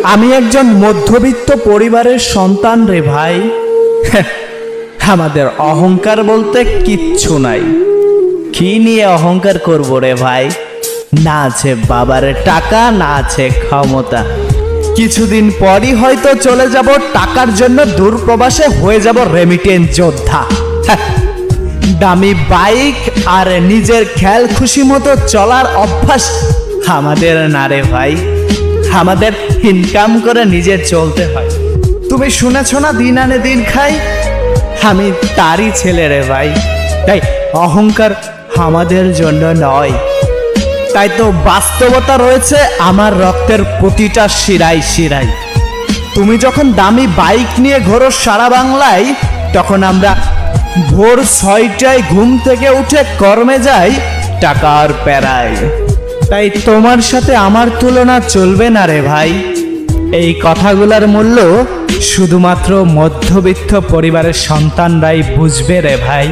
আমি একজন মধ্যবিত্ত পরিবারের সন্তান রে ভাই। আমাদের অহংকার বলতে কিচ্ছু নাই। কি নিয়ে অহংকার করবো রে ভাই? না আছে বাবার টাকা, না আছে ক্ষমতা। কিছুদিন পরই হয়তো চলে যাব টাকার জন্য দূরপ্রবাসে, হয়ে যাব রেমিটেন্স যোদ্ধা। দামি বাইক আর নিজের খেয়াল খুশি মতো চলার অভ্যাস আমাদের না রে ভাই। আমাদের ইনকাম করে নিজে চলতে হয়। তুমি শুনেছ না, দিন আনে দিন খাই। আমি তারই ছেলে রে ভাই। তাই অহংকার আমাদের জন্য নয়। তাই তো বাস্তবতা রয়েছে আমার রক্তের প্রতিটা শিরায় শিরায়। তুমি যখন দামি বাইক নিয়ে ঘোরো সারা বাংলায়, তখন আমরা ভোর 6টায় ঘুম থেকে উঠে কর্মে যাই টাকার প্যারায়। তাই তোমার সাথে আমার তুলনা চলবে না রে ভাই। এই কথাগুলোর মূল্য শুধুমাত্র মধ্যবিত্ত পরিবারের সন্তানরাই বুঝবে রে ভাই।